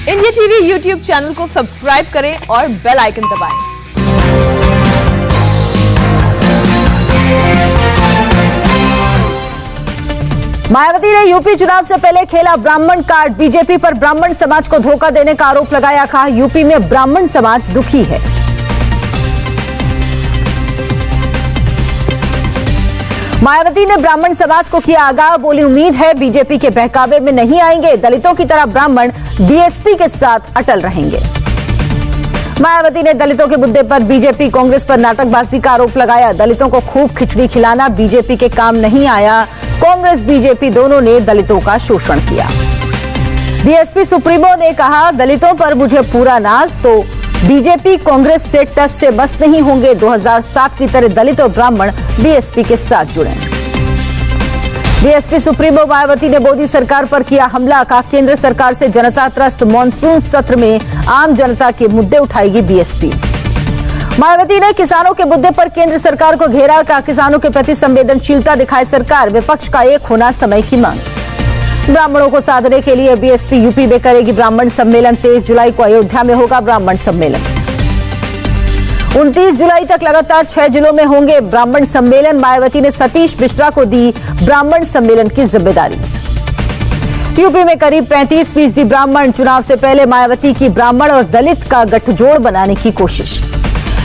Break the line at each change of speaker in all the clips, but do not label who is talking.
India TV YouTube channel को subscribe करें और बेल आइकन दबाएं।
मायावती ने यूपी चुनाव से पहले खेला ब्राह्मण कार्ड। बीजेपी पर ब्राह्मण समाज को धोखा देने का आरोप लगाया। कहा यूपी में ब्राह्मण समाज दुखी है। मायावती ने ब्राह्मण समाज को किया आगाह। बोली उम्मीद है बीजेपी के बहकावे में नहीं आएंगे। दलितों की तरह ब्राह्मण बीएसपी के साथ अटल रहेंगे। मायावती ने दलितों के मुद्दे पर बीजेपी कांग्रेस पर नाटकबाजी का आरोप लगाया। दलितों को खूब खिचड़ी खिलाना बीजेपी के काम नहीं आया। कांग्रेस बीजेपी दोनों ने दलितों का शोषण किया। बीएसपी सुप्रीमो ने कहा दलितों पर मुझे पूरा नाज, तो बीजेपी कांग्रेस से टस से बस नहीं होंगे। 2007 की तरह दलित और ब्राह्मण बीएसपी के साथ जुड़े। बीएसपी सुप्रीमो मायावती ने मोदी सरकार पर किया हमला। कहा केंद्र सरकार से जनता त्रस्त मॉनसून सत्र में आम जनता के मुद्दे उठाएगी बीएसपी। मायावती ने किसानों के मुद्दे पर केंद्र सरकार को घेरा। कहा किसानों के प्रति संवेदनशीलता दिखाए सरकार। विपक्ष का एक होना समय की मांग। ब्राह्मणों को साधने के लिए बीएसपी यूपी में करेगी ब्राह्मण सम्मेलन। 23 जुलाई को अयोध्या में होगा ब्राह्मण सम्मेलन। 29 जुलाई तक लगातार 6 जिलों में होंगे ब्राह्मण सम्मेलन। मायावती ने सतीश मिश्रा को दी ब्राह्मण सम्मेलन की जिम्मेदारी। यूपी में करीब 35% ब्राह्मण। चुनाव से पहले मायावती की ब्राह्मण और दलित का गठजोड़ बनाने की कोशिश।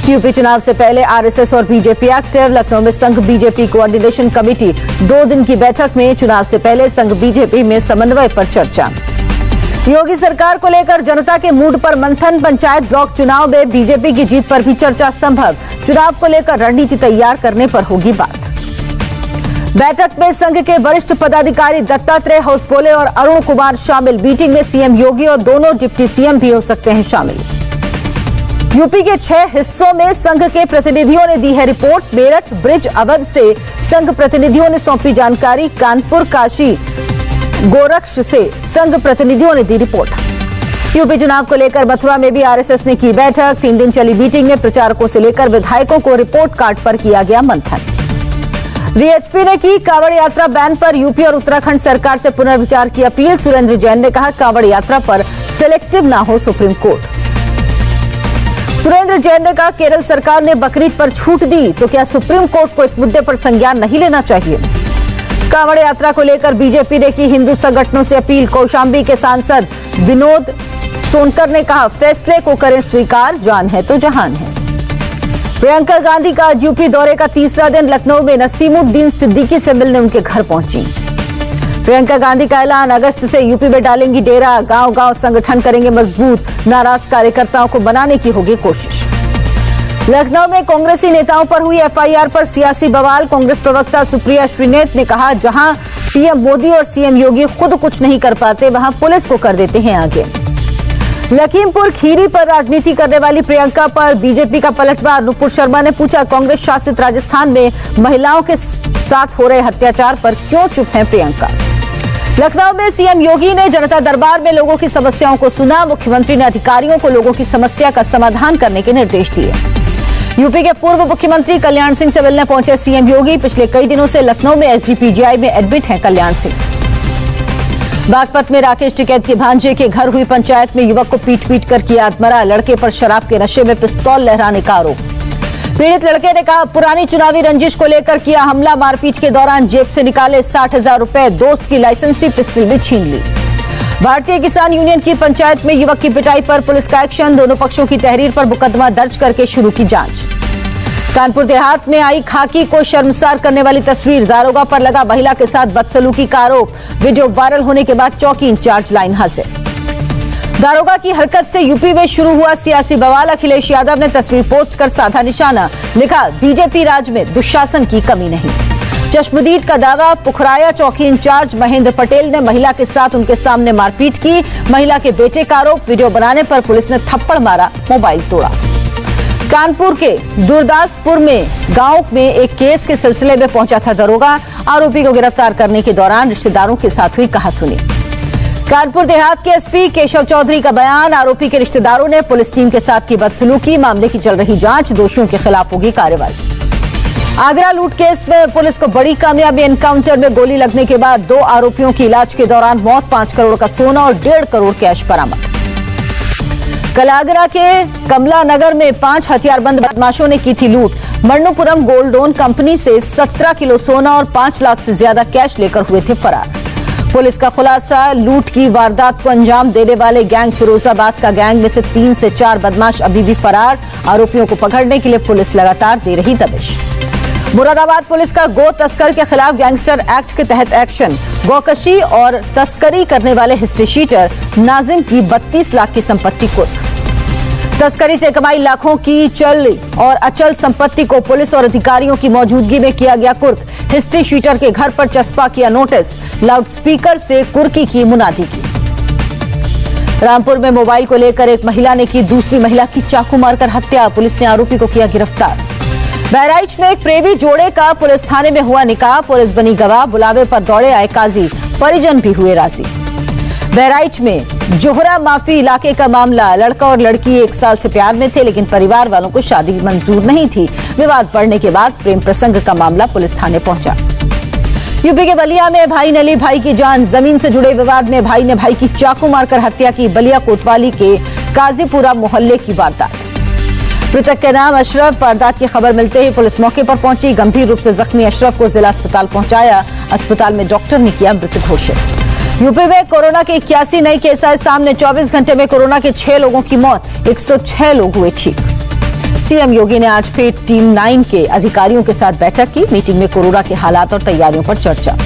यूपी चुनाव से पहले आरएसएस और बीजेपी एक्टिव। लखनऊ में संघ बीजेपी कोऑर्डिनेशन कमेटी 2 दिन की बैठक में चुनाव से पहले संघ बीजेपी में समन्वय पर चर्चा। योगी सरकार को लेकर जनता के मूड पर मंथन। पंचायत ब्लॉक चुनाव में बीजेपी की जीत पर भी चर्चा संभव। चुनाव को लेकर रणनीति तैयार करने पर होगी बात। बैठक में संघ के वरिष्ठ पदाधिकारी दत्तात्रेय होसबोले और अरुण कुमार शामिल। मीटिंग में सीएम योगी और दोनों डिप्टी सीएम भी हो सकते हैं शामिल। यूपी के 6 हिस्सों में संघ के प्रतिनिधियों ने दी है रिपोर्ट। मेरठ, ब्रिज, अवध से संघ प्रतिनिधियों ने सौंपी जानकारी। कानपुर, काशी, गोरक्ष से संघ प्रतिनिधियों ने दी रिपोर्ट। यूपी चुनाव को लेकर मथुरा में भी आरएसएस ने की बैठक। 3 दिन चली मीटिंग में प्रचारकों से लेकर विधायकों को रिपोर्ट कार्ड पर किया गया मंथन। वीएचपी ने की कांवड़ यात्रा बैन पर यूपी और उत्तराखंड सरकार से पुनर्विचार की अपील। सुरेंद्र जैन ने कहा कांवड़ यात्रा पर सिलेक्टिव ना हो सुप्रीम कोर्ट। सुरेंद्र जैन ने कहा केरल सरकार ने बकरीद पर छूट दी, तो क्या सुप्रीम कोर्ट को इस मुद्दे पर संज्ञान नहीं लेना चाहिए। कांवड़ यात्रा को लेकर बीजेपी ने की हिंदू संगठनों से अपील। कौशाम्बी के सांसद विनोद सोनकर ने कहा फैसले को करें स्वीकार, जान है तो जहान है। प्रियंका गांधी का यूपी दौरे का तीसरा दिन। लखनऊ में नसीमुद्दीन सिद्दीकी से मिलने उनके घर पहुंची प्रियंका गांधी का ऐलान, अगस्त से यूपी में डालेंगी डेरा। गांव गांव संगठन करेंगे मजबूत। नाराज कार्यकर्ताओं को बनाने की होगी कोशिश। लखनऊ में कांग्रेसी नेताओं पर हुई एफआईआर पर सियासी बवाल। कांग्रेस प्रवक्ता सुप्रिया श्रीनेत ने कहा जहां पीएम मोदी और सीएम योगी खुद कुछ नहीं कर पाते, वहां पुलिस को कर देते हैं आगे। लखीमपुर खीरी पर राजनीति करने वाली प्रियंका पर बीजेपी का पलटवार। नुपुर शर्मा ने पूछा कांग्रेस शासित राजस्थान में महिलाओं के साथ हो रहे अत्याचार पर क्यों चुप हैं प्रियंका। लखनऊ में सीएम योगी ने जनता दरबार में लोगों की समस्याओं को सुना। मुख्यमंत्री ने अधिकारियों को लोगों की समस्या का समाधान करने के निर्देश दिए। यूपी के पूर्व मुख्यमंत्री कल्याण सिंह से मिलने पहुंचे सीएम योगी। पिछले कई दिनों से लखनऊ में एसजीपीजीआई में एडमिट हैं कल्याण सिंह। बागपत में राकेश टिकैत के भांजे के घर हुई पंचायत में युवक को पीट पीट कर किया आत्महत्या। लड़के पर शराब के नशे में पिस्तौल लहराने का आरोप। पीड़ित लड़के ने कहा पुरानी चुनावी रंजिश को लेकर किया हमला। मारपीट के दौरान जेब से निकाले 60,000 रुपए। दोस्त की लाइसेंसी पिस्टल भी छीन ली। भारतीय किसान यूनियन की पंचायत में युवक की पिटाई पर पुलिस का एक्शन। दोनों पक्षों की तहरीर पर मुकदमा दर्ज करके शुरू की जांच। कानपुर देहात में आई खाकी को शर्मसार करने वाली तस्वीर। दारोगा पर लगा महिला के साथ बदसलूकी का आरोप। वीडियो वायरल होने के बाद चौकी इंचार्ज लाइन हाजिर। दारोगा की हरकत से यूपी में शुरू हुआ सियासी बवाल। अखिलेश यादव ने तस्वीर पोस्ट कर साधा निशाना। लिखा बीजेपी राज में दुशासन की कमी नहीं। चश्मदीद का दावा। पुखराया चौकी इंचार्ज महेंद्र पटेल ने महिला के साथ उनके सामने मारपीट की। महिला के बेटे का आरोप। वीडियो बनाने पर पुलिस ने थप्पड़ मारा, मोबाइल तोड़ा। कानपुर के दुर्दासपुर में गांव में एक केस के सिलसिले में पहुंचा था दरोगा। आरोपी को गिरफ्तार करने के दौरान रिश्तेदारों के साथ हुई कहासुनी। कानपुर देहात के एसपी केशव चौधरी का बयान। आरोपी के रिश्तेदारों ने पुलिस टीम के साथ की बदसलूकी। मामले की चल रही जांच। दोषियों के खिलाफ होगी कार्रवाई। आगरा लूट केस में पुलिस को बड़ी कामयाबी। एनकाउंटर में गोली लगने के बाद 2 आरोपियों की इलाज के दौरान मौत। 5 करोड़ का सोना और 1.5 करोड़ कैश बरामद। कलागरा के कमला नगर में 5 हथियारबंद बदमाशों ने की थी लूट। मन्नूपुरम गोल्ड लोन कंपनी से 17 किलो सोना और 5 लाख से ज्यादा कैश लेकर हुए थे फरार। पुलिस का खुलासा, लूट की वारदात को अंजाम देने वाले गैंग फिरोजाबाद का गैंग में से 3 से 4 बदमाश अभी भी फरार। आरोपियों को पकड़ने के लिए पुलिस लगातार दे रही दबिश। मुरादाबाद पुलिस का गो तस्कर के खिलाफ गैंगस्टर एक्ट के तहत एक्शन। गौकशी और तस्करी करने वाले हिस्ट्री शीटर नाजिम की 32 लाख की संपत्ति कुर्क। तस्करी से कमाई लाखों की चल और अचल संपत्ति को पुलिस और अधिकारियों की मौजूदगी में किया गया कुर्क। हिस्ट्री शीटर के घर पर चस्पा किया नोटिस। लाउडस्पीकर से कुर्की की मुनादी की। रामपुर में मोबाइल को लेकर एक महिला ने की दूसरी महिला की चाकू मारकर हत्या। पुलिस ने आरोपी को किया गिरफ्तार। बहराइच में एक प्रेमी जोड़े का पुलिस थाने में हुआ निकाह। पुलिस बनी गवाह। बुलावे पर दौड़े आए काजी, परिजन भी हुए राजी। बहराइच में जोहरा माफी इलाके का मामला। लड़का और लड़की 1 साल से प्यार में थे, लेकिन परिवार वालों को शादी मंजूर नहीं थी। विवाद बढ़ने के बाद प्रेम प्रसंग का मामला पुलिस थाने पहुंचा। यूपी के बलिया में भाई ने ली भाई की जान। जमीन से जुड़े विवाद में भाई ने भाई की चाकू मारकर हत्या की। बलिया कोतवाली के काजीपुरा मोहल्ले की वारदात। मृतक के नाम अशरफ। वारदात की खबर मिलते ही पुलिस मौके पर पहुंची। गंभीर रूप से जख्मी अशरफ को जिला अस्पताल पहुंचाया। अस्पताल में डॉक्टर ने किया मृत घोषित। यूपी में कोरोना के 81 नए केस आए सामने। 24 घंटे में कोरोना के 6 लोगों की मौत। 106 लोग हुए ठीक। सीएम योगी ने आज फिर टीम 9 के अधिकारियों के साथ बैठक की। मीटिंग में कोरोना के हालात और तैयारियों पर चर्चा।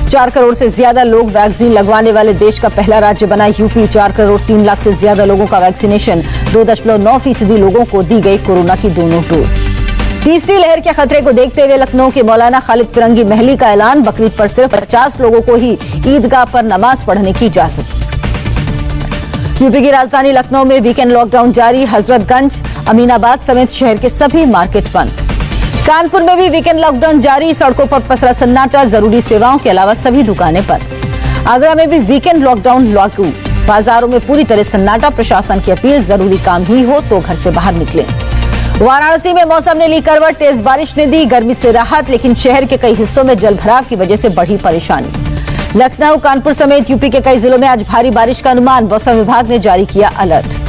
4 करोड़ से ज्यादा लोग वैक्सीन लगवाने वाले देश का पहला राज्य बना यूपी। 4 करोड़ 3 लाख से ज्यादा लोगों का वैक्सीनेशन। 2.9% लोगों को दी गई कोरोना की दोनों डोज। तीसरी लहर के खतरे को देखते हुए लखनऊ के मौलाना खालिद फिरंगी महली का ऐलान। बकरीद पर सिर्फ 50 लोगों को ही ईदगाह पर नमाज पढ़ने की इजाजत। यूपी की राजधानी लखनऊ में वीकेंड लॉकडाउन जारी। हजरतगंज, अमीनाबाद समेत शहर के सभी मार्केट बंद। कानपुर में भी वीकेंड लॉकडाउन जारी। सड़कों पर पसरा सन्नाटा। जरूरी सेवाओं के अलावा सभी दुकानें बंद। आगरा में भी वीकेंड लॉकडाउन लागू। बाजारों में पूरी तरह सन्नाटा। प्रशासन की अपील, जरूरी काम ही हो तो घर से बाहर निकलें। वाराणसी में मौसम ने ली करवट। तेज बारिश ने दी गर्मी से राहत, लेकिन शहर के कई हिस्सों में जलभराव की वजह से बढ़ी परेशानी। लखनऊ, कानपुर समेत यूपी के कई जिलों में आज भारी बारिश का अनुमान। मौसम विभाग ने जारी किया अलर्ट।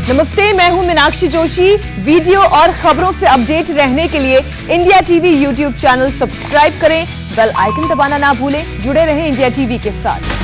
नमस्ते, मैं हूं मीनाक्षी जोशी। वीडियो और खबरों से अपडेट रहने के लिए India TV YouTube channel subscribe करें। बेल आइकन दबाना ना भूलें। जुड़े रहें इंडिया टीवी के साथ।